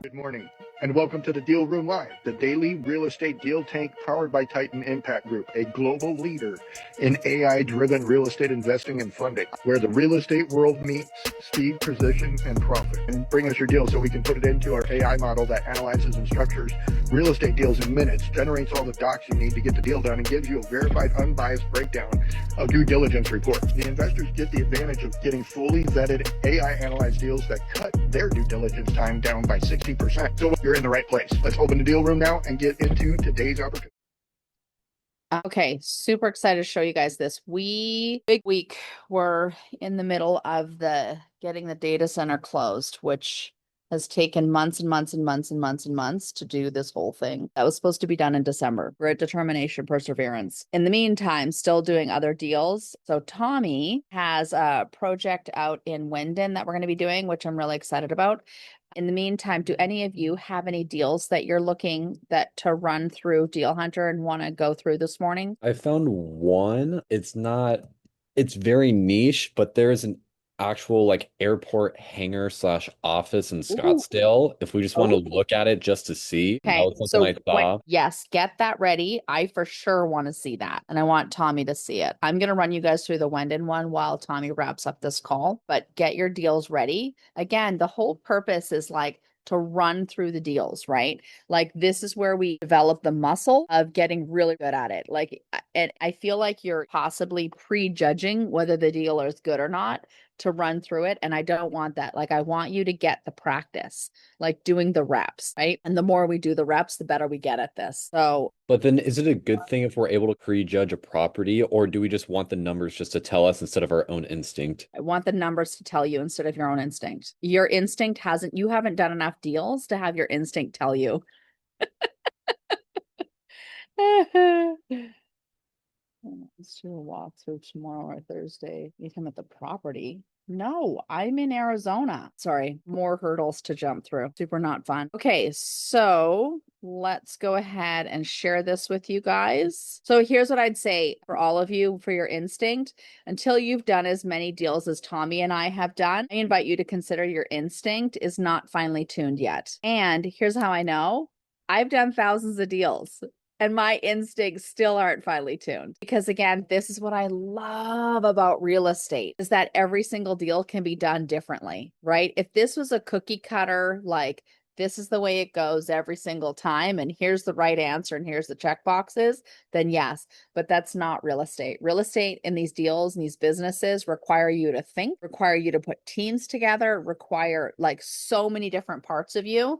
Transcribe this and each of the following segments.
Good morning, and welcome to the Deal Room Live, the daily real estate deal tank powered by Titan Impact Group, a global leader in AI-driven real estate investing and funding, where the real estate world meets speed, precision, and profit. And bring us your deal so we can put it into our AI model that analyzes and structures real estate deals in minutes, generates all the docs you need to get the deal done, and gives you a verified, unbiased breakdown of due diligence report. The investors get the advantage of getting fully vetted AI analyzed deals that cut their due diligence time down by 60%. So you're in the right place. Let's open the deal room now and get into today's opportunity. Okay, super excited to show you guys this. Big week, we're in the middle of getting the data center closed, which has taken months and months and months and months and months to do this whole thing. That was supposed to be done in December. Great determination, perseverance. In the meantime, still doing other deals. So Tommy has a project out in Wyndon that we're going to be doing, which I'm really excited about. In the meantime, do any of you have any deals that you're looking to run through Deal Hunter and want to go through this morning? I found one. It's very niche, but there's an actual like airport hangar slash office in Scottsdale. If we just want to look at it just to see, that Okay, was something I saw. yes, get that ready. I for sure want to see that, and I want Tommy to see it. I'm going to run you guys through the Wyndon one while Tommy wraps up this call, but get your deals ready. Again, the whole purpose is like to run through the deals, right? Like this is where we develop the muscle of getting really good at it. Like, and I feel like you're possibly prejudging whether the deal is good or not to run through it. And I don't want that. Like, I want you to get the practice, like doing the reps, right? And the more we do the reps, the better we get at this. So, But then is it a good thing if we're able to prejudge a property, or do we just want the numbers just to tell us instead of our own instinct? I want the numbers to tell you instead of your own instinct. Your instinct you haven't done enough deals to have your instinct tell you. Let's do a walkthrough tomorrow or Thursday. Meet him at the property. No, I'm in Arizona. Sorry, more hurdles to jump through. Super not fun. Okay, so let's go ahead and share this with you guys. So here's what I'd say for all of you for your instinct. Until you've done as many deals as Tommy and I have done, I invite you to consider your instinct is not finely tuned yet. And here's how I know. I've done thousands of deals and my instincts still aren't finely tuned. Because again, this is what I love about real estate is that every single deal can be done differently, right? If this was a cookie cutter, like this is the way it goes every single time, and here's the right answer, and here's the check boxes, then yes, but that's not real estate. Real estate in these deals and these businesses require you to think, require you to put teams together, require like so many different parts of you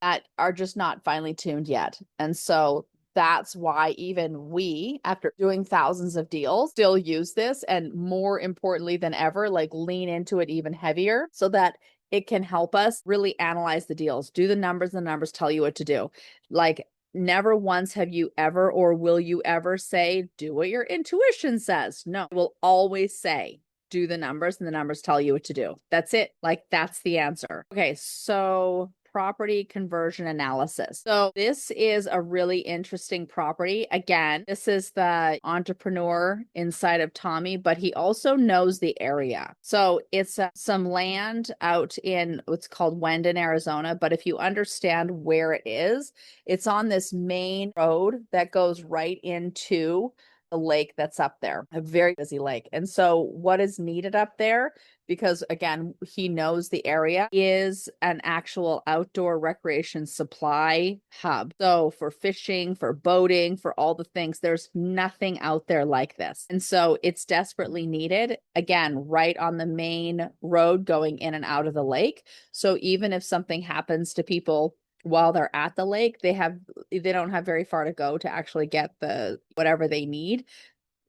that are just not finely tuned yet. And so that's why even we, after doing thousands of deals, still use this, and more importantly than ever, like lean into it even heavier so that it can help us really analyze the deals, do the numbers tell you what to do. Like never once have you ever or will you ever say, do what your intuition says. No, I will always say, do the numbers and the numbers tell you what to do. That's it. Like that's the answer. Okay, so property conversion analysis. So this is a really interesting property. Again, this is the entrepreneur inside of Tommy, but he also knows the area. So it's some land out in what's called Wyndon, Arizona. But if you understand where it is, it's on this main road that goes right into the lake that's up there, a very busy lake. And so what is needed up there, because again, he knows the area, is an actual outdoor recreation supply hub. So for fishing, for boating, for all the things, there's nothing out there like this. And so it's desperately needed, again, right on the main road going in and out of the lake. So even if something happens to people while they're at the lake, they don't have very far to go to actually get the whatever they need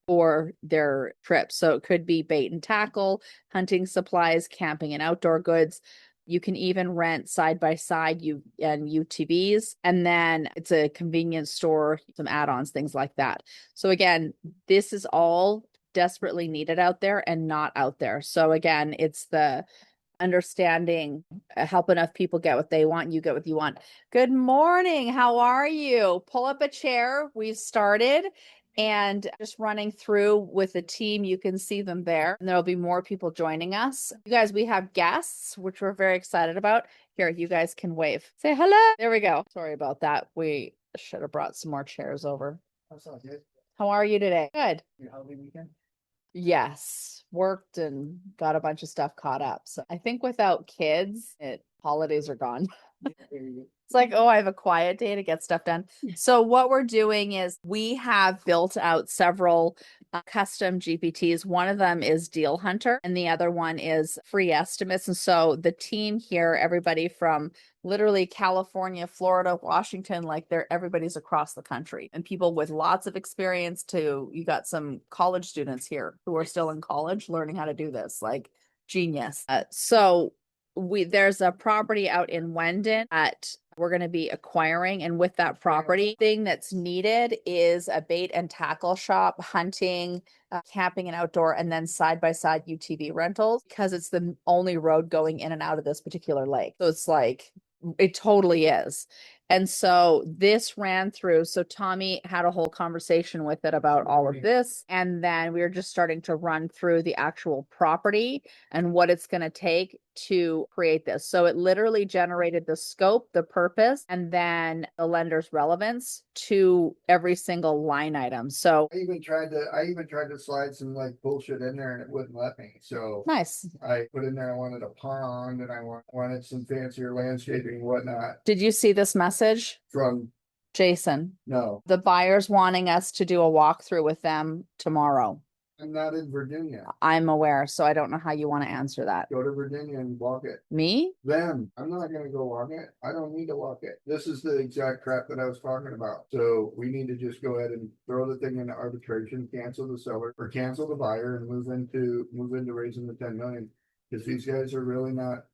for their trip. So it could be bait and tackle, hunting supplies, camping and outdoor goods. You can even rent side by side and UTVs, and then it's a convenience store, some add-ons, things like that. So again, this is all desperately needed out there and not out there. So again, it's the understanding, help enough people get what they want, you get what you want. Good morning. How are you? Pull up a chair. We've started. and just running through with the team. You can see them there, and there'll be more people joining us. You guys, we have guests, which we're very excited about. Here, you guys can wave. Say hello. There we go. Sorry about that. We should have brought some more chairs over. That's not good. How are you today? Good. Your holiday weekend? Yes, worked and got a bunch of stuff caught up. So I think without kids, holidays are gone. It's like, oh, I have a quiet day to get stuff done. So what we're doing is we have built out several custom GPTs. One of them is Deal Hunter, and the other one is Free Estimates. And so the team here, everybody from literally California, Florida, Washington, like everybody's across the country, and people with lots of experience too. You got some college students here who are still in college learning how to do this, like genius. So there's a property out in Wendon that we're going to be acquiring, and with that property, thing that's needed is a bait and tackle shop, hunting, camping and outdoor, and then side-by-side UTV rentals, because it's the only road going in and out of this particular lake. So it's like, it totally is. And so this ran through. So Tommy had a whole conversation with it about all of this. And then we were just starting to run through the actual property and what it's going to take to create this. So it literally generated the scope, the purpose, and then the lender's relevance to every single line item. So I even tried to slide some like bullshit in there and it wouldn't let me. So nice. I put in there I wanted a pond and I wanted some fancier landscaping and whatnot Did you see this message from Jason? no. The buyer's wanting us to do a walkthrough with them tomorrow. I'm not in Virginia. I'm aware, so I don't know how you want to answer that. Go to Virginia and walk it. Me? Them. I'm not gonna go walk it. I don't need to walk it. This is the exact crap that I was talking about. So we need to just go ahead and throw the thing into arbitration, cancel the seller or cancel the buyer and move into raising the 10 million. Because these guys are really not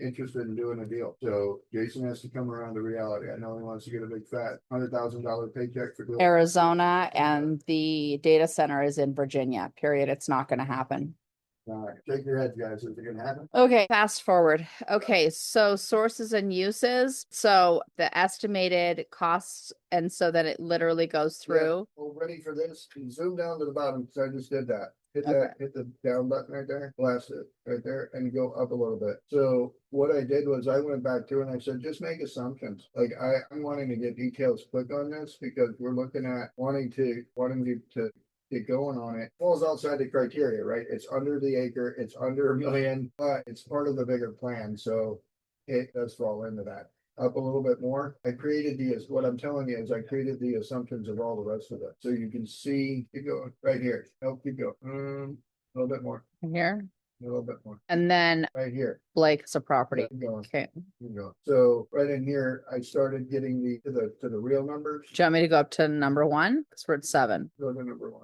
interested in doing a deal. So Jason has to come around to reality. I know he wants to get a big fat $100,000 paycheck for doing Arizona, and the data center is in Virginia, period. It's not going to happen. All right, shake your heads, guys. Is it gonna happen? Okay, fast forward. Okay, so sources and uses. So the estimated costs, and so that it literally goes through. Well, ready for this? Zoom down to the bottom, because I just did that. Hit Okay. that, hit the down button right there, blast it right there, and go up a little bit. So what I did was I went back through and I said, just make assumptions. Like I'm wanting to get details quick on this because we're looking at wanting to get going on it. Falls outside the criteria, right? It's under the acre, it's under $1 million, but it's part of the bigger plan. So it does fall into that. Up a little bit more. What I'm telling you is I created the assumptions of all the rest of it. So you can see, keep going right here. Nope, keep going. A little bit more, Here. a little bit more. And then Right here. Blake is a property. Keep going, Okay. keep going. So right in here, I started getting to the real numbers. Do you want me to go up to number 1? Because we're at 7. Go to number 1.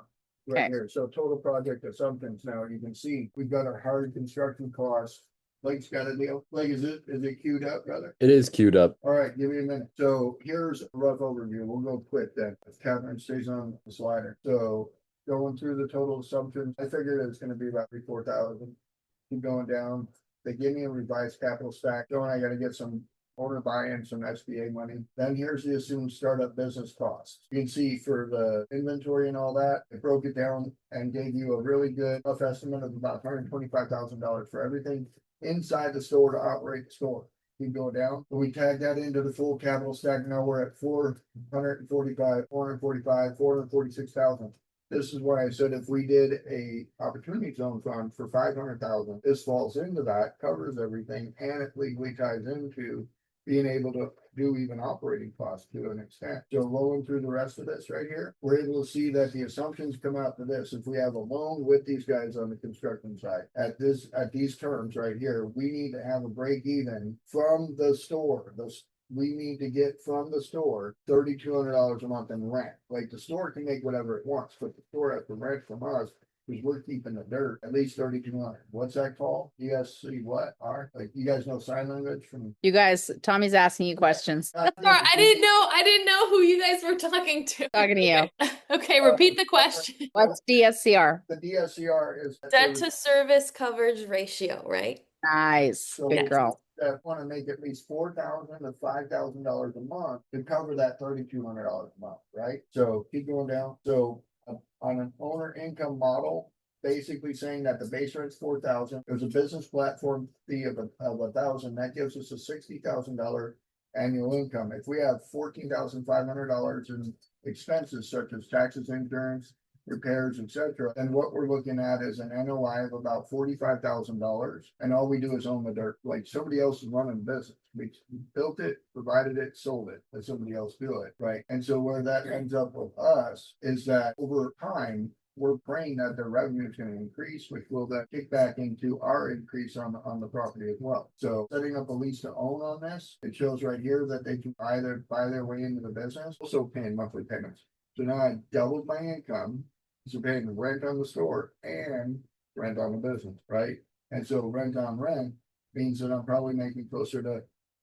Okay. Right here. So total project assumptions. Now you can see we've got our hard construction costs. Blake's got a deal. Blake, is it queued up, brother? It is queued up. All right, give me a minute. So here's a rough overview. We'll go quick then. If Catherine stays on the slider. So going through the total assumptions, I figured it's gonna be about 4,000. Keep going down. They give me a revised capital stack, showing I gotta get some owner buy-in, some SBA money. Then here's the assumed startup business costs. You can see for the inventory and all that, it broke it down and gave you a really good rough estimate of about $125,000 for everything inside the store to operate the store. Keep going down. We tag that into the full capital stack. Now we're at 446,000. This is why I said if we did a opportunity zone fund for 500,000, this falls into that, covers everything, and it legally ties into being able to do even operating costs to an extent. So rolling through the rest of this right here, we're able to see that the assumptions come out to this. If we have a loan with these guys on the construction side, at these terms right here, we need to have a break even from the store. We need to get from the store $3,200 a month in rent. Like the store can make whatever it wants, but the store has to rent from us because we're keeping the dirt at least 3,200. What's that called? ESC what? R? Like you guys know sign language from You guys, Tommy's asking you questions. Sorry, I didn't know who you guys were talking to. Talking to you. Okay, repeat the question. What's DSCR? The DSCR is Debt to service coverage ratio, right? Nice. Good girl. that want to make at least $4,000 to $5,000 a month to cover that $3,200 a month, right? So keep going down. So on an owner income model, basically saying that the base rent's 4,000. There's a business platform fee of 1,000. That gives us a $60,000 annual income. If we have $14,500 in expenses such as taxes, insurance, repairs, etc., then what we're looking at is an NOI of about $45,000, and all we do is own the dirt. Like somebody else is running the business. We built it, provided it, sold it, let somebody else do it, right? And so where that ends up with us is that over time, we're praying that their revenue is going to increase, which will then kick back into our increase on the property as well. So setting up a lease to own on this, it shows right here that they can either buy their way into the business, also paying monthly payments. So now I doubled my income, so paying rent on the store and rent on the business, right? And so rent on rent means that I'm probably making closer to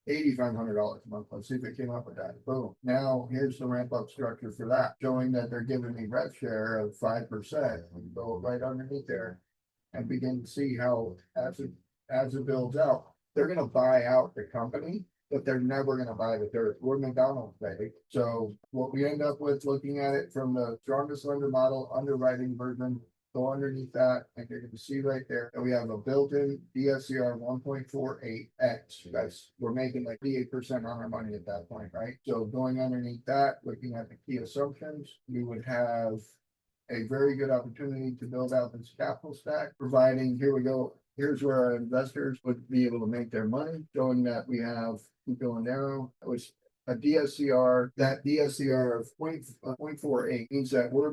$8,500 a month. Let's see if it came up with that. Boom. Now here's the ramp up structure for that, showing that they're giving me rev share of 5%. And go right underneath there and begin to see how as it builds out, they're gonna buy out the company, but they're never gonna buy the dirt. We're McDonald's, baby. So what we end up with, looking at it from the strongest lender model underwriting version, go underneath that, and you're gonna see right there that we have a built-in DSCR 1.48x. We're making like 38% on our money at that point, right? So going underneath that, looking at the key assumptions, we would have a very good opportunity to build out this capital stack, providing, here we go, here's where our investors would be able to make their money, showing that we have, keep going down, which a DSCR, that DSCR of 0.48 means that we're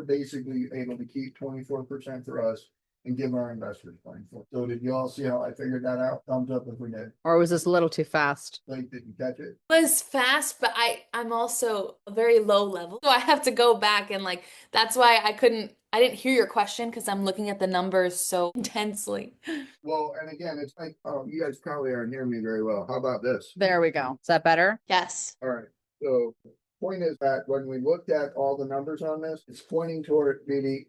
basically able to keep 24% for us and give our investors 24. So did you all see how I figured that out? Thumbs up if we did. Or was this a little too fast? Like, did you catch it? Was fast, but I'm also a very low level. So I have to go back and like that's why I didn't hear your question because I'm looking at the numbers so intensely. Well, and again, it's like, oh, you guys probably aren't hearing me very well. How about this? There we go. Is that better? Yes. All right, so point is that when we looked at all the numbers on this, it's pointing toward it being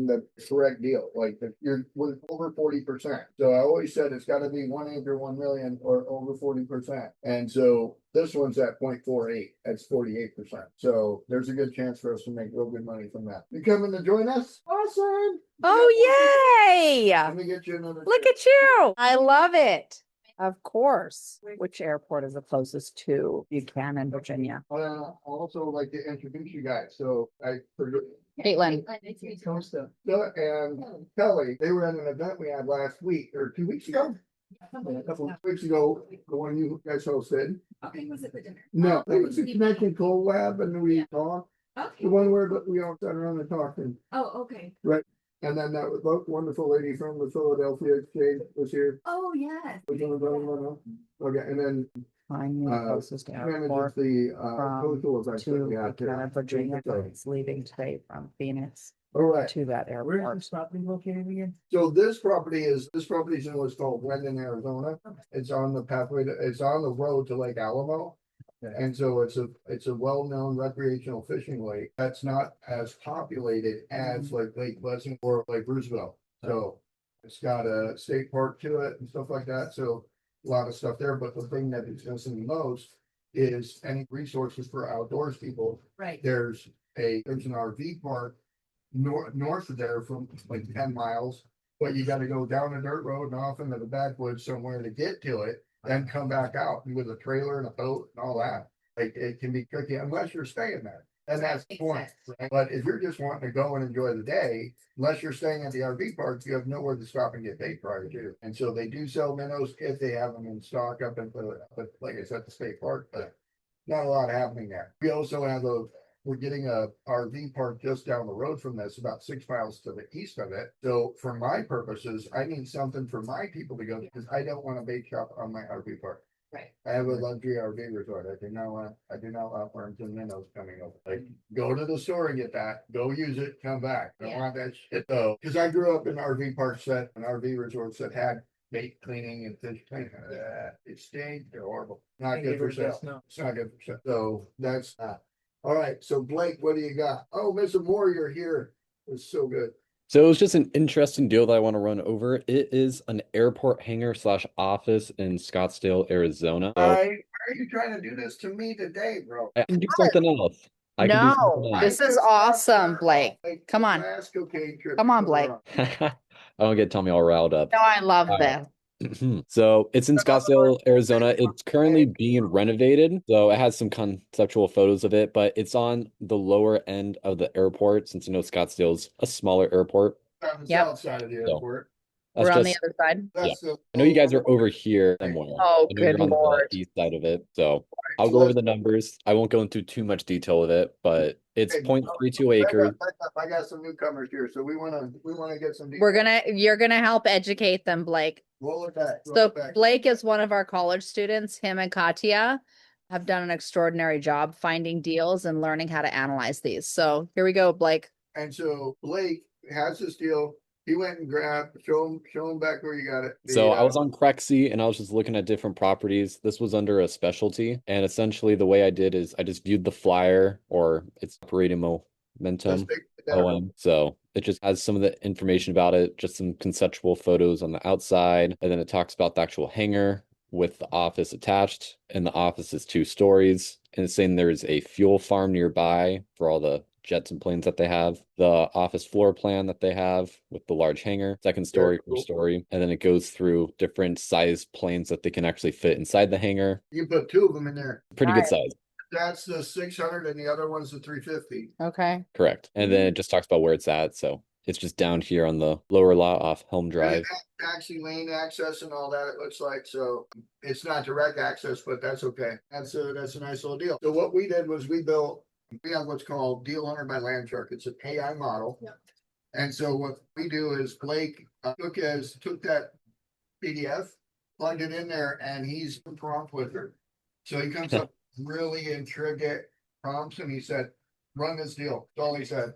the correct deal, like that we're over 40%. So I always said it's gotta be 1 acre, 1 million or over 40%. And so this one's at 0.48, that's 48%. So there's a good chance for us to make real good money from that. You coming to join us? Awesome. Oh, yay! Let me get you another. Look at you. I love it. Of course. Which airport is the closest to Buchanan, Virginia? Also like to introduce you guys. So I forget. Caitlin. Doug and Kelly, they were at an event we had last week or 2 weeks ago. A couple of weeks ago, the one you guys hosted. Okay, was it the dinner? No, it was a Connection Coal Lab and we talked. Okay. The one where we all sat around and talked and, Oh, okay. and then that wonderful lady from the Philadelphia Exchange was here. Oh, yes. Okay, and then Find the closest manages airport the from coastal events that to we had Buchanan, too. Virginia. So, It's leaving today from Phoenix all right. to that airport. property located again? So this property is in what's called Wendon, Arizona. It's on the pathway it's on the road to Lake Alamo. And so it's a well-known recreational fishing lake that's not as populated as like Lake Pleasant or Lake Roosevelt. So it's got a state park to it and stuff like that. So a lot of stuff there. But the thing that is missing the most is any resources for outdoors people. Right. There's an RV park north of there from like 10 miles, but you got to go down a dirt road and off into the backwoods somewhere to get to it, then come back out with a trailer and a boat and all that. Like it can be tricky unless you're staying there. And that's the point, right? But if you're just wanting to go and enjoy the day, unless you're staying at the RV park, you have nowhere to stop and get bait prior to. And so they do sell minnows if they have them in stock up at like I said, the state park, but not a lot happening there. We also have we're getting a RV park just down the road from this, about 6 miles to the east of it. So for my purposes, I need something for my people to go to because I don't want to bait shop on my RV park. Right. I have a luxury RV resort. I do not want worms and minnows coming over. Like, go to the store and get that. Go use it. Come back. I don't want that shit though. Because I grew up in RV parks and RV resorts that had bait cleaning and fish cleaning. It stinks. They're horrible. Not good for sale. It's not good for sale. So that's all right. So Blake, what do you got? Oh, Mr. Moore, you're here. It's so good. So it was just an interesting deal that I want to run over. It is an airport hangar / office in Scottsdale, Arizona. So Why are you trying to do this to me today, bro? I can do something else. I can do No, something this else. is awesome, Blake. Come on. Last cocaine trip Come on, to Blake. Iran. I don't get Tommy all riled up. No, I love All right. this. So it's in Scottsdale, Arizona. It's currently being renovated. So it has some conceptual photos of it, but it's on the lower end of the airport since you know Scottsdale's a smaller airport. On the Yep. south side of the So airport. that's We're on the just, other side. yeah. That's the I know you guys are over here somewhere. Oh, I know good you're on the Lord. east side of it. So I'll So go over let's- the numbers. I won't go into too much detail of it, but it's Hey, 0.32 acres. back up. I got some newcomers here, so we wanna get some. You're gonna help educate them, Blake. Roll it back. roll So it back. Blake is one of our college students. Him and Katya have done an extraordinary job finding deals and learning how to analyze these. So here we go, Blake. And so Blake has this deal. He went and grabbed, show him back where you got it. So I was on Crexy and I was just looking at different properties. This was under a specialty. And essentially the way I did is I just viewed the flyer or its operating momentum. So it just has some of the information about it, just some conceptual photos on the outside. And then it talks about the actual hangar with the office attached. And the office is 2 stories. And it's saying there's a fuel farm nearby for all the jets and planes that they have, the office floor plan that they have with the large hangar, 2nd story, Very cool. 1st story, and then it goes through different size planes that they can actually fit inside the hangar. You put 2 of them in there. Pretty good Nice. size, That's the 600 and the other one's the 350. Okay. correct. And then it just talks about where it's at. So it's just down here on the lower lot off Helm And Drive. it has taxi lane access and all that, it looks like, so it's not direct access, but that's okay. That's a nice little deal. So what we did was we have what's called Deal Hunter by Landshark. It's an AI model. Yep. And so what we do is Blake took that PDF, plugged it in there, and he's the prompt wizard. So he comes up with really intricate prompts, and he said, "Run this deal." That's all he said.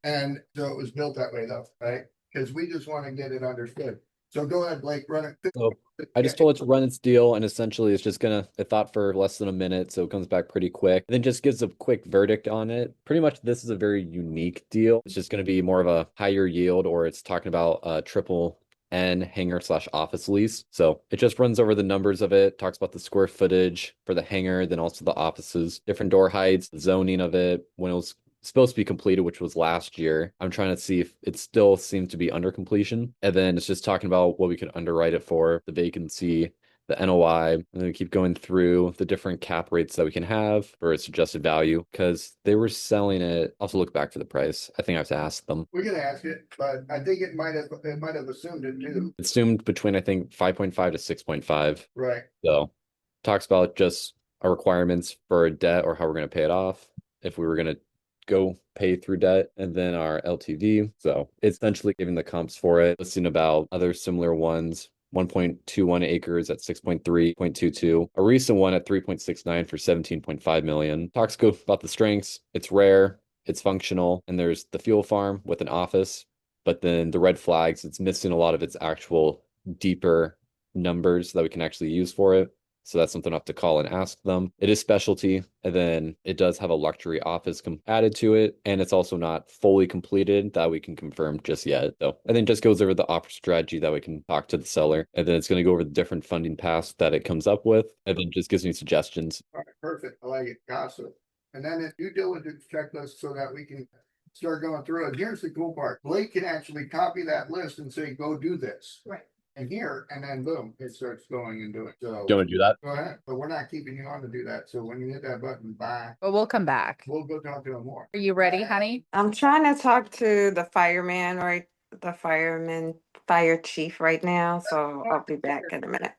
And so it was built that way, though, right? Because we just want to get it understood. So go ahead, Blake, run it. So I just told it to run its deal, and essentially it's just gonna, it thought for less than a minute, so it comes back pretty quick. And then just gives a quick verdict on it. Pretty much this is a very unique deal. It's just gonna be more of a higher yield, or it's talking about a triple N hangar slash office lease. So it just runs over the numbers of it, talks about the square footage for the hangar, then also the offices, different door heights, zoning of it, when it was supposed to be completed, which was last year. I'm trying to see if it still seems to be under completion. And then it's just talking about what we could underwrite it for, the vacancy, the NOI, and then we keep going through the different cap rates that we can have for its suggested value because they were selling it. I'll have to look back for the price. I think I have to ask them. We're gonna ask it, but I think it might have assumed it too. It's assumed between I think 5.5 to 6.5. Right. So talks about just our requirements for a debt or how we're going to pay it off. If we were going to go pay through debt and then our LTV. So it's essentially giving the comps for it, listing about other similar ones. 1.21 acres at 6.3.22, a recent one at 3.69 for 17.5 million. Talks go about the strengths. It's rare, it's functional, and there's the fuel farm with an office, but then the red flags, it's missing a lot of its actual deeper numbers that we can actually use for it. So that's something I have to call and ask them. It is specialty, and then it does have a luxury office added to it, and it's also not fully completed that we can confirm just yet. So, and then just goes over the offer strategy that we can talk to the seller, and then it's going to go over the different funding paths that it comes up with, and then just gives me suggestions. All right, perfect. I like it. Gossip. And then a due diligence checklist so that we can start going through it. Here's the cool part. Blake can actually copy that list and say, go do this. Right. And here, and then boom, it starts going and doing. So Do you want to do that? go ahead. But we're not keeping you on to do that. So when you hit that button, bye. But we'll come back. We'll go talk to him more. Are you ready, honey? I'm trying to talk to the fire chief right now, so I'll be back in a minute.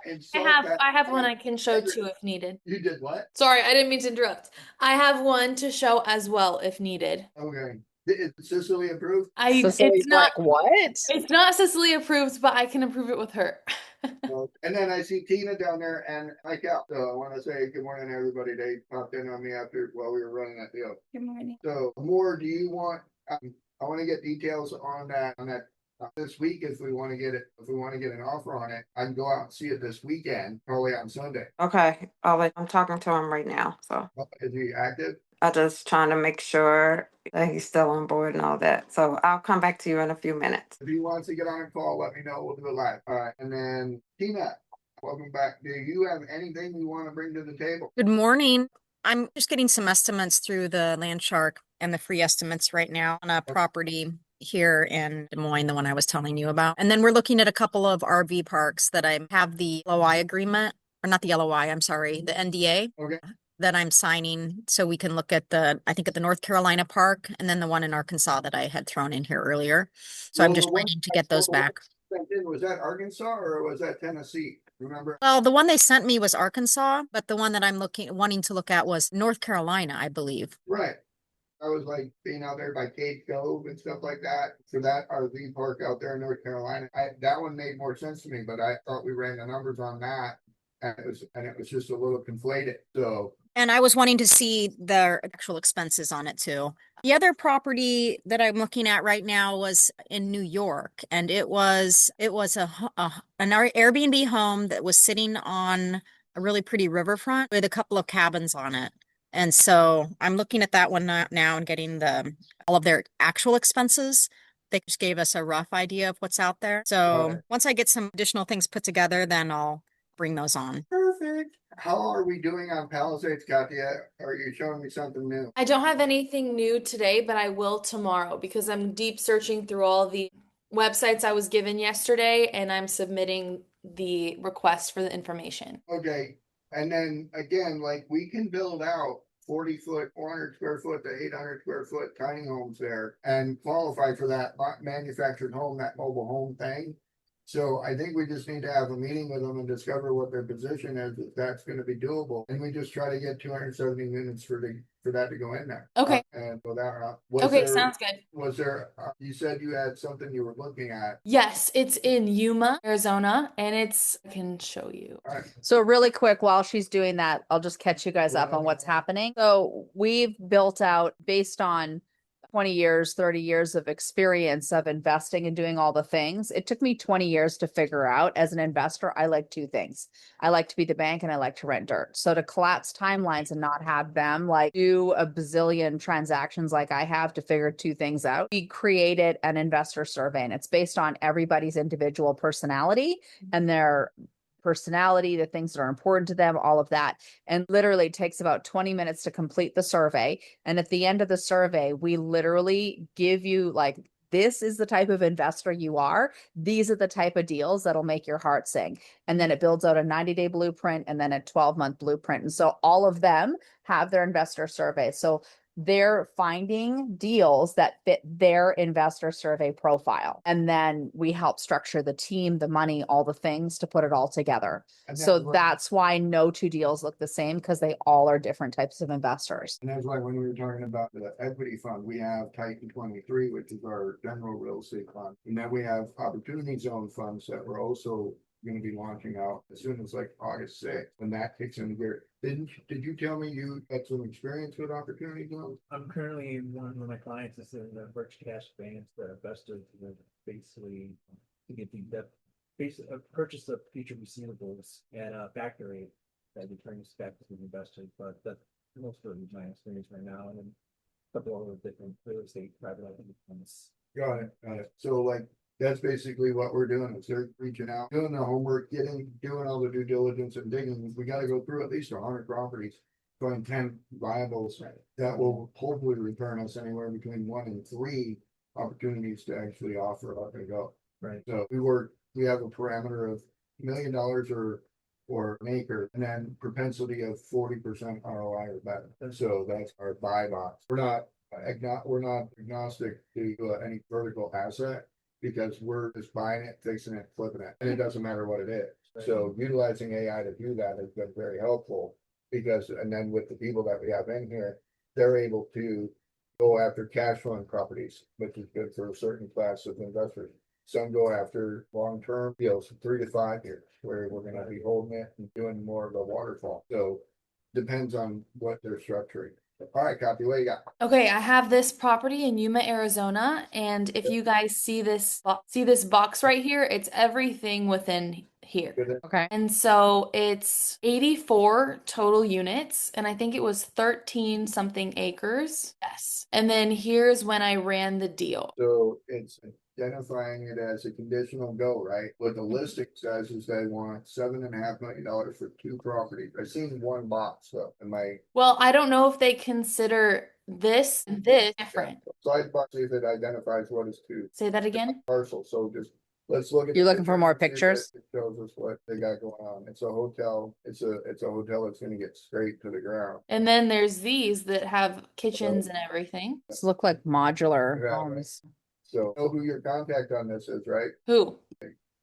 It's I so have bad. I have one I can show too if needed. You did what? Sorry, I didn't mean to interrupt. I have one to show as well if needed. Okay. Is Sicily approved? Cecily's It's not like, what? it's not Cicely approved, but I can approve it with her. Well, and then I see Tina down there and Mike out. So I want to say good morning, everybody. They popped in on me while we were running that deal. Good morning. So more, do you want, I want to get details on that this week if we want to get it, if we want to get an offer on it. I can go out and see it this weekend, probably on Sunday. Okay, I'm talking to him right now, so Is he active? I'm just trying to make sure that he's still on board and all that. So I'll come back to you in a few minutes. If he wants to get on a call, let me know. We'll do it live. All right. And then Tina, welcome back. Do you have anything you want to bring to the table? Good morning. I'm just getting some estimates through the Land Shark and the free estimates right now on a property here in Des Moines, the one I was telling you about. And then we're looking at a couple of RV parks that I have the LOI agreement, or not the LOI, I'm sorry, the NDA Okay. that I'm signing so we can look at I think at the North Carolina park and then the one in Arkansas that I had thrown in here earlier. So I'm Well, just the one waiting to get those back. sent in, was that Arkansas or was that Tennessee? Remember? Well, the one they sent me was Arkansas, but the one that I'm wanting to look at was North Carolina, I believe. Right. I was like being out there by Cave Cove and stuff like that for that RV park out there in North Carolina. That one made more sense to me, but I thought we ran the numbers on that and it was just a little conflated. So And I was wanting to see the actual expenses on it too. The other property that I'm looking at right now was in New York, and it was an Airbnb home that was sitting on a really pretty riverfront with a couple of cabins on it. And so I'm looking at that one now and getting all of their actual expenses. They just gave us a rough idea of what's out there. So Right. once I get some additional things put together, then I'll bring those on. perfect. How are we doing on Palisades, Katya? Are you showing me something new? I don't have anything new today, but I will tomorrow because I'm deep searching through all the websites I was given yesterday and I'm submitting the request for the information. Okay. And then again, like we can build out 40-foot, 400 square foot to 800 square foot tiny homes there and qualify for that manufactured home, that mobile home thing. So I think we just need to have a meeting with them and discover what their position is, if that's gonna be doable. And we just try to get 270 units for that to go in there. Okay. And go that route. Okay, sounds good. Was there, you said you had something you were looking at. Yes, it's in Yuma, Arizona, and I can show you. All right. So really quick, while she's doing that, I'll just catch you guys up on what's happening. So we've built out based on 20 years, 30 years of experience of investing and doing all the things. It took me 20 years to figure out as an investor, I like two things. I like to be the bank and I like to rent dirt. So to collapse timelines and not have them like do a bazillion transactions like I have to figure two things out, we created an investor survey and it's based on everybody's individual personality and their personality, the things that are important to them, all of that. And literally takes about 20 minutes to complete the survey. And at the end of the survey, we literally give you like, this is the type of investor you are. These are the type of deals that'll make your heart sing. And then it builds out a 90-day blueprint and then a 12-month blueprint. And so all of them have their investor survey. So they're finding deals that fit their investor survey profile. And then we help structure the team, the money, all the things to put it all together. And So that's that's why no two deals look the same because they all are different types of investors. And that's why when we were talking about the equity fund, we have Titan 23, which is our general real estate fund. And then we have opportunity zone funds that we're also going to be launching out as soon as like August 6th, when that kicks into gear. Did you tell me you had some experience with opportunity zones? I'm currently one of my clients is in the Birch Cash Advance, the investor to basically to get the purchase of future receivables at a factor rate that returns back to the investor. But that's most of my experience right now, and then a couple of different real estate private equity funds. Got it. So like, that's basically what we're doing, is they're reaching out, doing the homework, doing all the due diligence and digging. We gotta go through at least 100 properties. Find 10 viables that will hopefully return us anywhere between 1 and 3 opportunities to actually offer up and go. Right. So we have a parameter of $1 million or an acre, and then propensity of 40% ROI or better. So that's our buy box. We're not agnostic to any vertical asset, because we're just buying it, fixing it, flipping it, and it doesn't matter what it is. So utilizing AI to do that has been very helpful, because, and then with the people that we have in here, they're able to go after cash flowing properties, which is good for a certain class of investors. Some go after long-term deals, 3 to 5 years, where we're gonna be holding it and doing more of a waterfall. So depends on what they're structuring. All right, Copy, what you got? Okay, I have this property in Yuma, Arizona, and if you guys see this box right here, it's everything within here. Good. Okay. And so it's 84 total units, and I think it was 13 something acres. Yes. And then here's when I ran the deal. So it's identifying it as a conditional go, right? What the listing says is they want $7.5 million for 2 properties. I've seen 1 box, so am I? Well, I don't know if they consider this and this different. Side box, see if it identifies what is 2 Say that again. parcel, so just, let's look at. You're the looking for more pictures. pictures? It shows us what they got going on. It's a hotel, it's a hotel that's gonna get straight to the ground. And then there's these that have kitchens and everything. These look like modular Yeah, right. homes. So, know who your contact on this is, right? Who?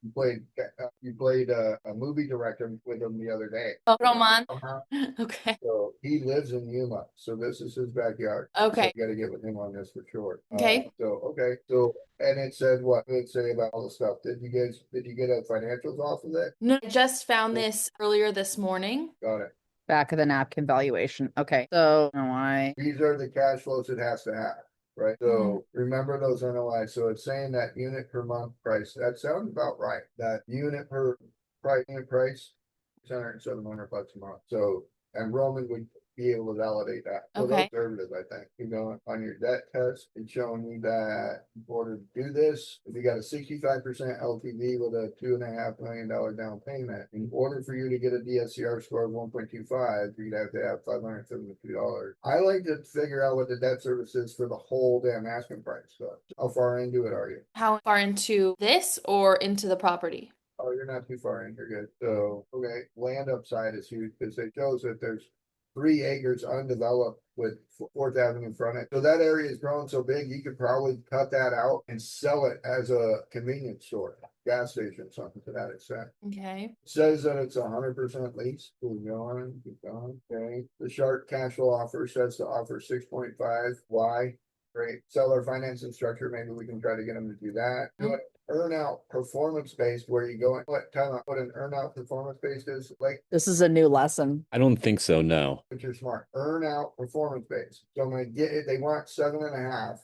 You played a movie director with him the other day. Oh, Roman. Uh-huh. Okay. So he lives in Yuma, so this is his backyard. Okay. So you gotta get with him on this for sure. Okay. So, and it said what did it say about all the stuff? Did you get a financials off of it? No, I just found this earlier this morning. Got it. Back of the napkin valuation. Okay, so NOI. These are the cash flows it has to have, right? So remember those NOI. So it's saying that unit per month price. That sounds about right. That unit price, $600-700 a month. So, and Roman would be able to validate that. So those Okay. conservative, I think. You know, on your debt test, it's showing you that in order to do this, if you got a 65% LTV with a $2.5 million down payment, in order for you to get a DSCR score of 1.25, you'd have to have $572. I like to figure out what the debt service is for the whole damn asking price. So how far into it are you? How far into this or into the property? Oh, you're not too far in, you're good. So, okay, land upside is huge because it shows that there's 3 acres undeveloped with 4th Avenue in front of it. So that area is growing so big, you could probably cut that out and sell it as a convenience store, gas station, something to that extent. Okay. It says that it's 100% leased. Keep going, okay. The Shark cash flow offer says to offer 6.5. Why? Great. Seller financing structure, maybe we can try to get them to do that. Do it. Earn out performance based where you go and tell them what an earn out performance based is, like, This is a new lesson. I don't think so, no. but you're smart. Earn out performance based. So I'm gonna get it, they want 7.5.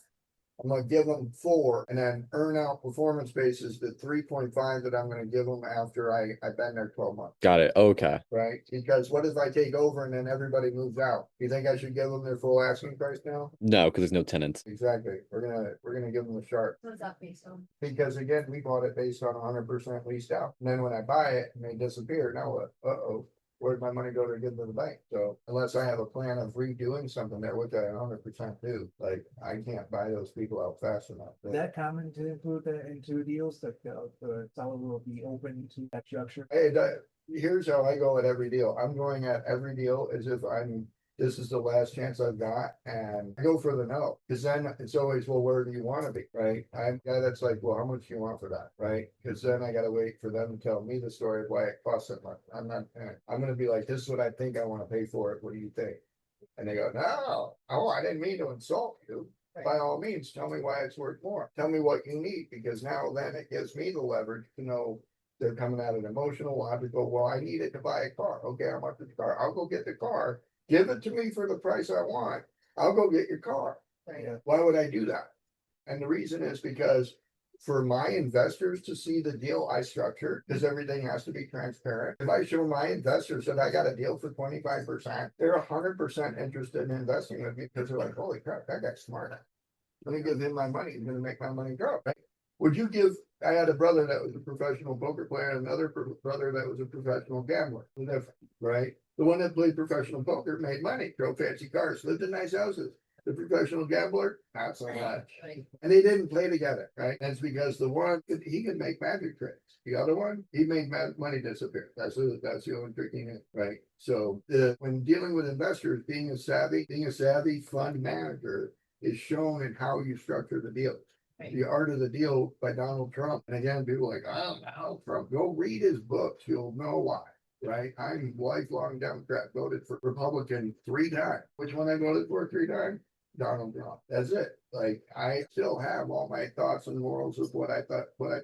I'm gonna give them 4 and then earn out performance based is the 3.5 that I'm gonna give them after I've been there 12 months. Got it. Okay. Right? Because what if I take over and then everybody moves out? You think I should give them their full asking price now? No, because there's no tenants. Exactly. We're gonna give them a sharp. What's that based on? Because again, we bought it based on 100% leased out. And then when I buy it and they disappear, now what? Uh-oh, where'd my money go to give to the bank? So unless I have a plan of redoing something there, which I 100% do, like I can't buy those people out fast enough. Is that common to include that into deals that the seller will be open to that structure? Hey, here's how I go at every deal. I'm going at every deal as if this is the last chance I've got, and I go for the no. Because then it's always, well, where do you want to be, right? I'm the guy that's like, well, how much do you want for that, right? Because then I gotta wait for them to tell me the story of why it costs that much. I'm gonna be like, this is what I think I want to pay for it. What do you think? And they go, no, oh, I didn't mean to insult you. By all means, tell me why it's worth more. Tell me what you need, because now then it gives me the leverage to know they're coming at an emotional logical, well, I need it to buy a car. Okay, how much is the car? I'll go get the car. Give it to me for the price I want. I'll go get your car. Why would I do that? And the reason is because for my investors to see the deal I structured, because everything has to be transparent. If I show my investors that I got a deal for 25%, they're 100% interested in investing with me because they're like, holy crap, that guy's smart. Let me give him my money. He's gonna make my money grow. Right? Would you give? I had a brother that was a professional poker player and another brother that was a professional gambler. The difference, right? The one that played professional poker made money, drove fancy cars, lived in nice houses. The professional gambler, not so much. And they didn't play together, right? That's because the one, he can make magic tricks. The other one, he made money disappear. That's the only trick he knew, right? So when dealing with investors, being a savvy fund manager is shown in how you structure the deals. Right. The Art of the Deal by Donald Trump. And again, people are like, I don't know, Trump, go read his books. You'll know why. Right? I'm lifelong Democrat, voted for Republican 3 times. Which one I voted for 3 times? Donald Trump. That's it. Like I still have all my thoughts and morals of what I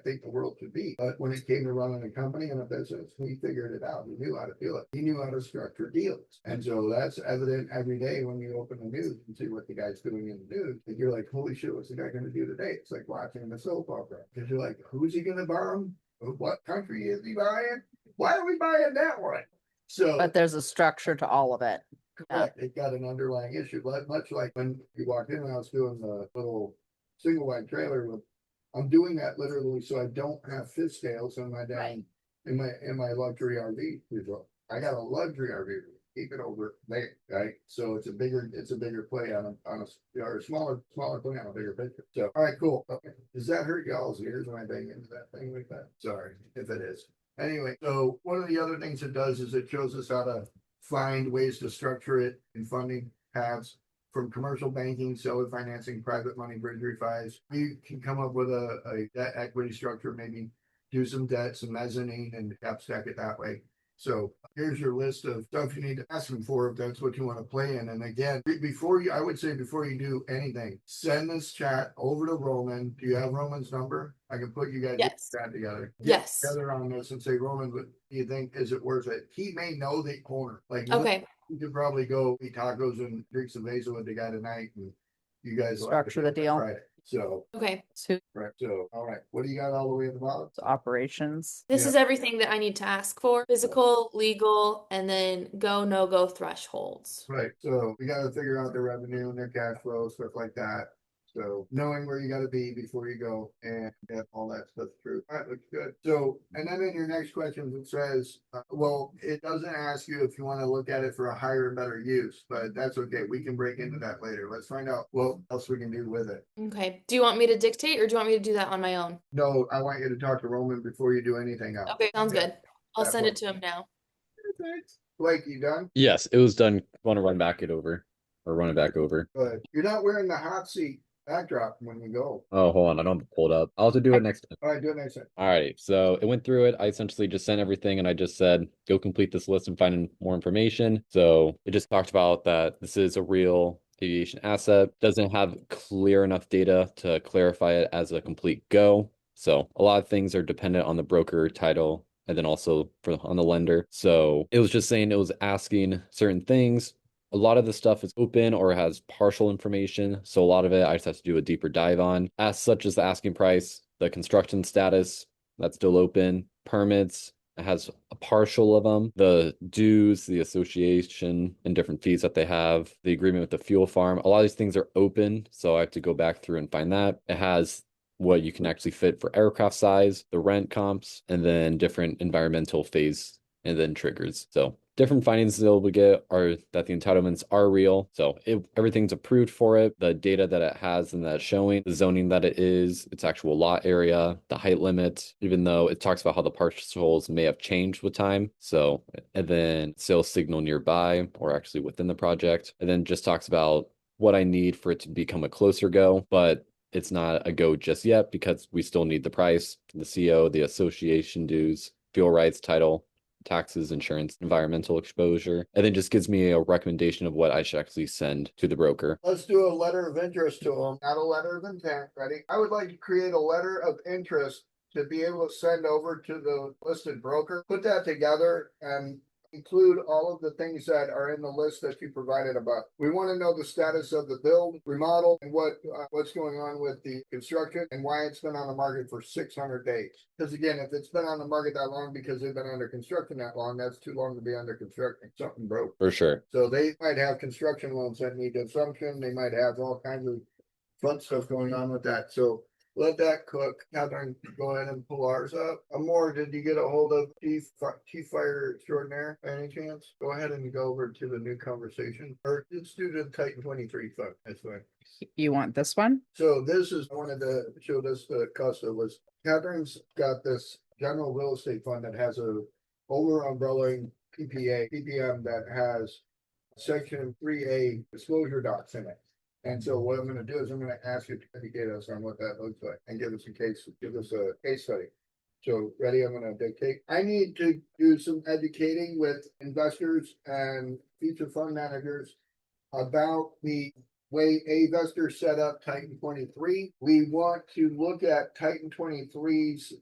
think the world should be. But when it came to running a company and a business, he figured it out. He knew how to do it. He knew how to structure deals. And so that's evident every day when you open the news and see what the guy's doing in the news. And you're like, holy shit, what's the guy gonna do today? It's like watching the soap opera. Because you're like, who's he gonna borrow? What country is he buying? Why are we buying that one? So But there's a structure to all of it. correct. It got an underlying issue, much like when you walked in and I was doing the little single wide trailer with I'm doing that literally so I don't have fifth scales in my Right. in my luxury RV. I got a luxury RV. Keep it over there, right? So it's a bigger play or a smaller play on a bigger picture. So, all right, cool. Okay. Does that hurt y'all's ears when I bang into that thing like that? Sorry if it is. Anyway, so one of the other things it does is it shows us how to find ways to structure it in funding paths from commercial banking, seller financing, private money, bridge refis. You can come up with a debt equity structure, maybe do some debt, some mezzanine, and cap stack it that way. So here's your list of stuff you need to ask them for if that's what you want to play in. And again, I would say before you do anything, send this chat over to Roman. Do you have Roman's number? I can put you guys in Yes. chat together. Get Yes. together on this and say, Roman, what do you think? Is it worth it? He may know the owner. Like, Okay. you could probably go eat tacos and drink some vesa with the guy tonight, and you guys will have Structure the deal. Friday. So, Okay. So right. So, all right. What do you got all the way at the bottom? it's operations. This Yeah. is everything that I need to ask for. Physical, legal, and then go, no go thresholds. Right, so we gotta figure out their revenue and their cash flow, stuff like that. So knowing where you gotta be before you go and get all that stuff through. All right, looks good. So, and then in your next questions, it says, well, it doesn't ask you if you wanna look at it for a higher and better use, but that's okay. We can break into that later. Let's find out what else we can do with it. Okay. Do you want me to dictate or do you want me to do that on my own? No, I want you to talk to Roman before you do anything else. Okay, sounds Yeah. good. I'll That send it works. to him now. Perfect. Blake, you done? Yes, it was done. Want to run it back over. But you're not wearing the hot seat backdrop when we go. Oh, hold on. I don't have it pulled up. I'll have to do it next time. All right, do it next time. All right. So it went through it. I essentially just sent everything and I just said, go complete this list and find more information. So it just talked about that this is a real aviation asset, doesn't have clear enough data to clarify it as a complete go. So a lot of things are dependent on the broker title and then also on the lender. So it was just saying it was asking certain things. A lot of the stuff is open or has partial information. So a lot of it I just have to do a deeper dive on, as such as the asking price, the construction status, that's still open, permits, it has a partial of them, the dues, the association and different fees that they have, the agreement with the fuel farm. A lot of these things are open. So I have to go back through and find that. It has what you can actually fit for aircraft size, the rent comps, and then different environmental phase and then triggers. So different findings they'll get are that the entitlements are real. So everything's approved for it. The data that it has and that's showing, the zoning that it is, its actual lot area, the height limit, even though it talks about how the parcels may have changed with time. So, and then sales signal nearby or actually within the project. And then just talks about what I need for it to become a closer go, but it's not a go just yet because we still need the price, the CO, the association dues, fuel rights, title, taxes, insurance, environmental exposure, and then just gives me a recommendation of what I should actually send to the broker. Let's do a letter of interest to them, not a letter of intent. Ready? I would like to create a letter of interest to be able to send over to the listed broker. Put that together and include all of the things that are in the list that you provided above. We want to know the status of the build, remodel, and what's going on with the construction and why it's been on the market for 600 days. Because again, if it's been on the market that long because they've been under construction that long, that's too long to be under construction. Something broke. For sure. So they might have construction loans that need assumption. They might have all kinds of fun stuff going on with that. So let that cook. Catherine, go ahead and pull ours up. Amor, did you get a hold of Chief Fire Extraordinaire by any chance? Go ahead and go over to the new conversation. Or let's do the Titan 23 fund. That's fine. You want this one? So this is, I wanted to show this to Costa was Catherine's got this general real estate fund that has a over umbrellaing PPM that has section 3A disclosure docs in it. And so what I'm gonna do is I'm gonna ask you to educate us on what that looks like and give us a case study. So ready, I'm gonna dictate. I need to do some educating with investors and future fund managers about the way A-Vestor set up Titan 23. We want to look at Titan 23's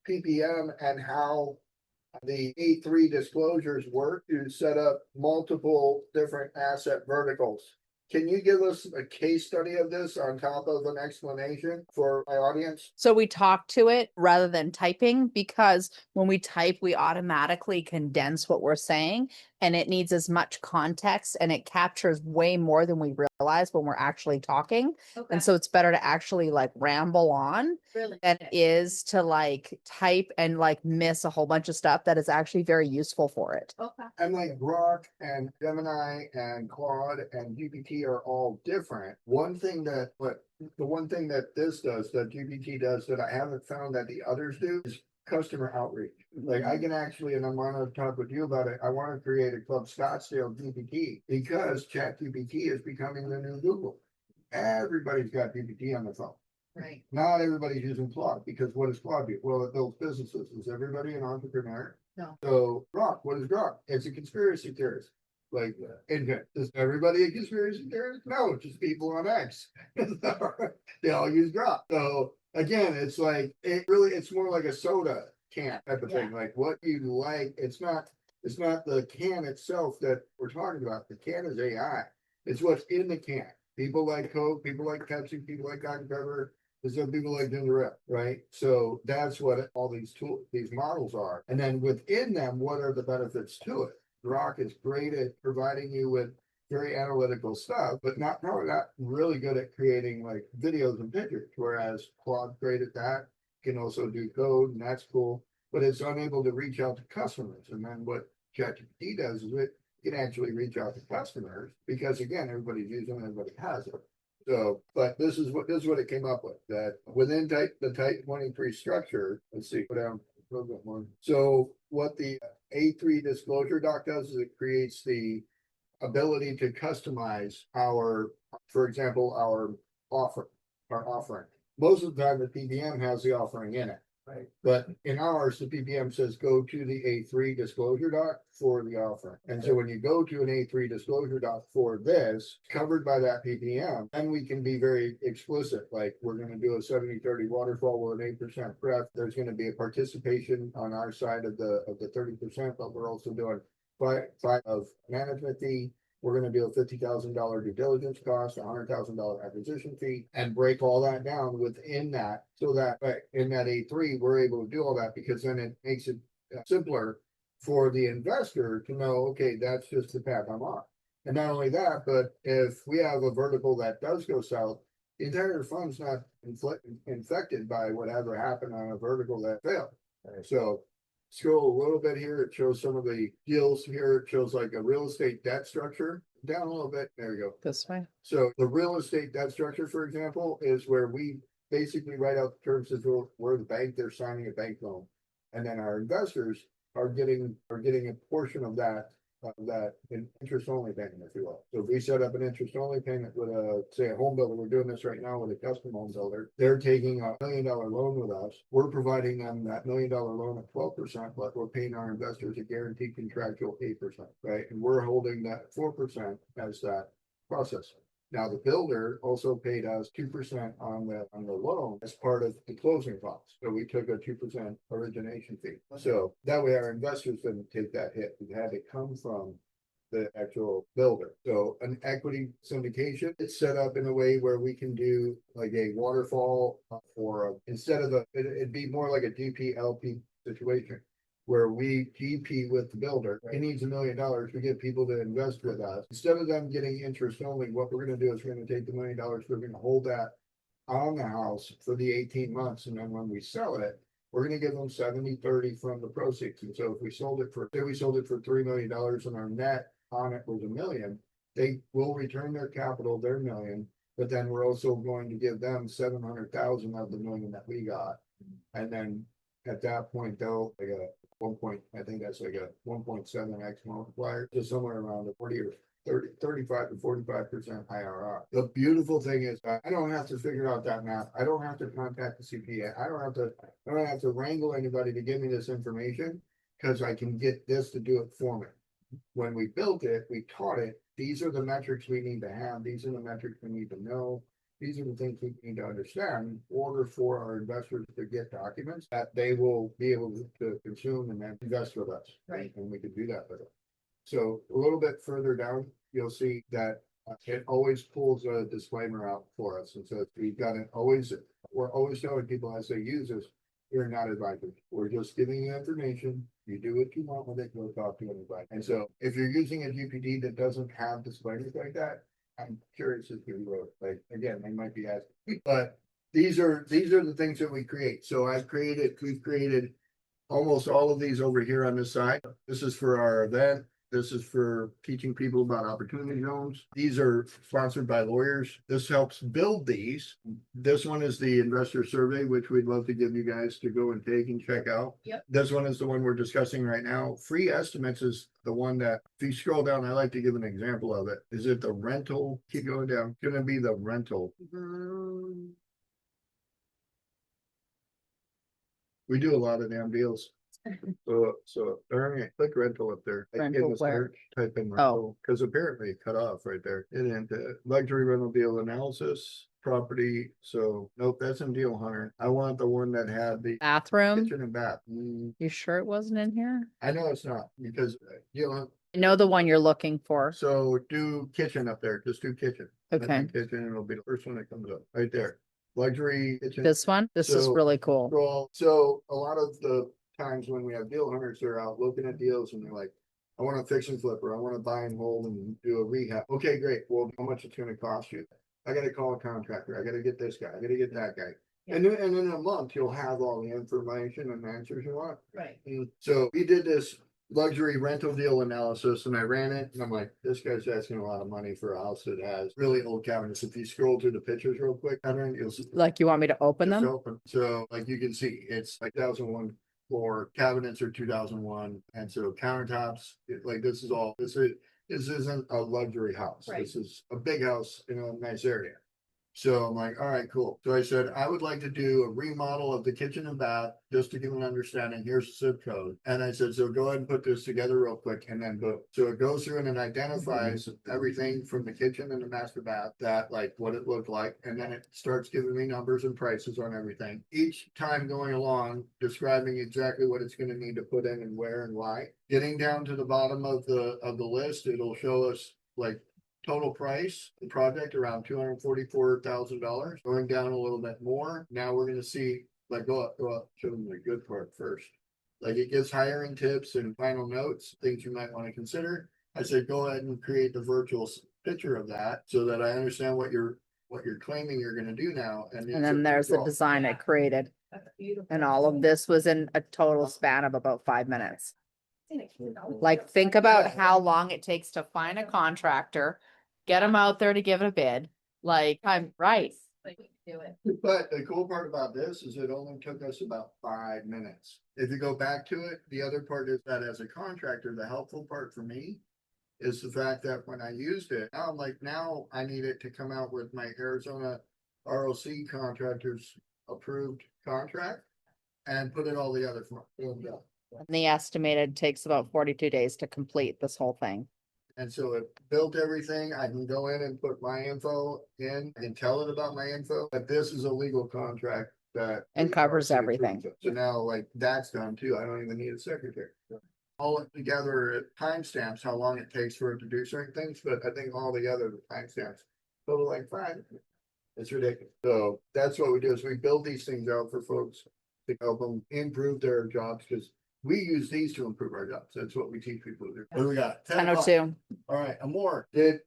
PPM and how the A3 disclosures work to set up multiple different asset verticals. Can you give us a case study of this on top of an explanation for my audience? So we talk to it rather than typing because when we type, we automatically condense what we're saying. and it needs as much context and it captures way more than we realize when we're actually talking. Okay. And so it's better to actually like ramble on Really? than it is to like type and like miss a whole bunch of stuff that is actually very useful for it. Okay. And like Grok and Gemini and Claude and GPT are all different. The one thing that this does, that GPT does, that I haven't found that the others do, is customer outreach. Like I can actually, and I want to talk with you about it, I want to create a Club Scottsdale GPT because ChatGPT is becoming the new Google. Everybody's got GPT on their phone. Right. Not everybody's using Claude, because what does Claude do? Well, it builds businesses. Is everybody an entrepreneur? No. So Grok, what is Grok? It's a conspiracy theorist. Like, is everybody a conspiracy theorist? No, it's just people on X. They all use Grok. So again, it's like, it's more like a soda can type of thing. Like what you like, it's not the can itself that we're talking about. The can is AI. It's what's in the can. People like Coke, people like Pepsi, people like Dr. Pepper. There's some people like ginger ale, right? So that's what all these these models are. And then within them, what are the benefits to it? Grok is great at providing you with very analytical stuff, but probably not really good at creating like videos and pictures. Whereas Claude's great at that, can also do code, and that's cool, but it's unable to reach out to customers. And then what ChatGPT does is it can actually reach out to customers, because again, everybody's using it, everybody has it. So, but this is what it came up with, that within the type 23 structure, let's see, go down a little bit more. So what the A3 disclosure doc does is it creates the ability to customize for example, our offering. Most of the time the PBM has the offering in it. Right. But in ours, the PBM says go to the A3 disclosure doc for the offering. And so when you go to an A3 disclosure doc for this, covered by that PBM, then we can be very explicit. Like we're going to do a 70-30 waterfall with an 8% pref. There's going to be a participation on our side of the 30%, but we're also doing 5 of management fee. We're going to do a $50,000 due diligence cost, a $100,000 acquisition fee, and break all that down within that, so that in that A3, we're able to do all that, because then it makes it simpler for the investor to know, okay, that's just the path I'm on. And not only that, but if we have a vertical that does go south, the entire fund's not infected by whatever happened on a vertical that failed. So scroll a little bit here. It shows some of the deals here. It shows like a real estate debt structure. Down a little bit. There you go. This way. So the real estate debt structure, for example, is where we basically write out the terms as we're the bank, they're signing a bank loan. And then our investors are getting a portion of that in interest only payment, if you will. So if we set up an interest only payment with say a home builder, we're doing this right now with a custom home builder. They're taking a $1 million loan with us. We're providing them that $1 million loan at 12%, but we're paying our investors a guaranteed contractual 8%, right? And we're holding that 4% as that process. Now, the builder also paid us 2% on the loan as part of the closing costs. So we took a 2% origination fee. So that way our investors didn't take that hit. It had to come from the actual builder. So an equity syndication, it's set up in a way where we can do like a waterfall instead of it'd be more like a GP-LP situation, where we GP with the builder. He needs $1 million. We get people to invest with us. Instead of them getting interest only, what we're going to do is we're going to take the $1 million. We're going to hold that on the house for the 18 months. And then when we sell it, we're going to give them 70-30 from the proceeds. And so if we sold it for $3 million and our net on it was $1 million, they will return their capital, their $1 million, but then we're also going to give them 700,000 of the $1 million that we got. And then at that point, they'll like I think that's like a 1.7x multiplier, just somewhere around the 35 to 45% IRR. The beautiful thing is I don't have to figure out that math. I don't have to contact the CPA. I don't have to wrangle anybody to give me this information, because I can get this to do it for me. When we built it, we taught it. These are the metrics we need to have. These are the metrics we need to know. These are the things we need to understand in order for our investors to get documents that they will be able to consume and then invest with us. Right. And we can do that with it. So a little bit further down, you'll see that it always pulls a disclaimer out for us. And so we're always telling people as they use this, we're not advisors. We're just giving you information. You do what you want with it, go talk to anybody. And so if you're using a GPT that doesn't have disclaimers like that, I'm curious if you wrote, like, again, they might be asking, but these are the things that we create. So we've created almost all of these over here on this side. This is for our event. This is for teaching people about opportunity zones. These are sponsored by lawyers. This helps build these. This one is the investor survey, which we'd love to give you guys to go and take and check out. Yep. This one is the one we're discussing right now. Free estimates is the one that, if you scroll down, I like to give an example of it. Is it the rental? Keep going down. It's gonna be the rental. We do a lot of damn deals. So, click rental up there. Like, in Rental the where? search, type in rental, because apparently it cut off right there. And then luxury rental deal analysis, property. So nope, that's in Deal Hunter. I want the one that had the Bathroom? kitchen and bath. You sure it wasn't in here? I know it's not because I know the one you're looking for. so do kitchen up there. Just do kitchen. Type in Okay. Kitchen, and it'll be the first one that comes up right there. Luxury kitchen. This one? This is So- really cool. Scroll. So a lot of the times when we have deal hunters, they're out looking at deals and they're like, I want to fix and flip, or I want to buy and hold and do a rehab. Okay, great. Well, how much it's going to cost you? I got to call a contractor. I got to get this guy. I got to get that guy. And then in a month, you'll have all the information and answers you want. Right. And so we did this luxury rental deal analysis and I ran it and I'm like, this guy's asking a lot of money for a house that has really old cabinets. If you scroll through the pictures real quick, you'll see. Like you want me to open It's them? open. So like you can see, it's like 2001 floor, cabinets are 2001. And so countertops, like this isn't a luxury house. Right. This is a big house in a nice area. So I'm like, all right, cool. So I said, I would like to do a remodel of the kitchen and bath, just to give an understanding. Here's the zip code. And I said, so go ahead and put this together real quick and then boom. So it goes through and it identifies everything from the kitchen and the master bath, that like what it looked like. And then it starts giving me numbers and prices on everything. Each time going along, describing exactly what it's going to need to put in and where and why. Getting down to the bottom of the list, it'll show us like total price, the project around $244,000, going down a little bit more. Now we're going to see, like, go up, show them the good part first. Like it gives hiring tips and final notes, things you might want to consider. I said, go ahead and create the virtual picture of that so that I understand what you're claiming you're going to do now. And And then there's the design it created. That's beautiful. And all of this was in a total span of about 5 minutes. Like, think about how long it takes to find a contractor, get them out there to give it a bid. Like, I'm right. Like, we can do it. But the cool part about this is it only took us about 5 minutes. If you go back to it, the other part is that as a contractor, the helpful part for me is the fact that when I used it, now I'm like, now I need it to come out with my Arizona ROC contractors approved contract and put it all together for me. And the estimated takes about 42 days to complete this whole thing. And so it built everything. I can go in and put my info in. I can tell it about my info, but this is a legal contract that. And covers everything. So now like that's done too. I don't even need a secretary. All together it timestamps how long it takes for it to do certain things, but I think all together the timestamps total like 5 minutes. It's ridiculous. So that's what we do is we build these things out for folks to help them improve their jobs because we use these to improve our jobs. That's what we teach people to do. What do we got? 10 o'clock. 10:02. All right, more. Did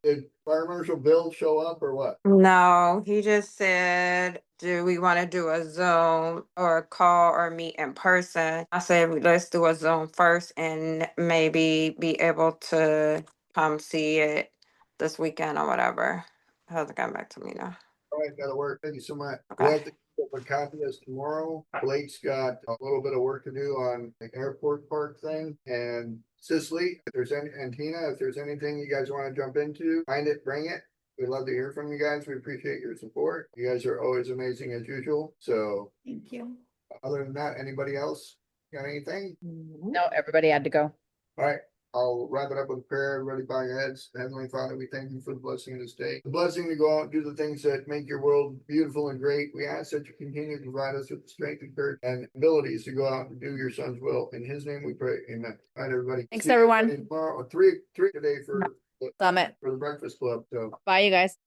Fire Marshal Bill show up or what? No, he just said, do we want to do a Zoom or a call or meet in person? I said, let's do a Zoom first and maybe be able to come see it this weekend or whatever. Hasn't gotten back to me now. All right, that'll work. Thank you so much. Okay. We'll have to keep up a copy of this tomorrow. Blake's got a little bit of work to do on the airport park thing. And Cicely, if there's any, and Tina, if there's anything you guys want to jump into, find it, bring it. We'd love to hear from you guys. We appreciate your support. You guys are always amazing as usual. So Thank you. other than that, anybody else got anything? No, everybody had to go. All right, I'll wrap it up with prayer. Everybody bow your heads. Heavenly Father, we thank you for the blessing of this day. The blessing to go out and do the things that make your world beautiful and great. We ask that you continue to provide us with the strength and courage and abilities to go out and do your son's will. In his name we pray. Amen. All right, everybody. Thanks, See everyone. everybody tomorrow, 3 today for Summit. the Breakfast Club. So. Bye, you guys.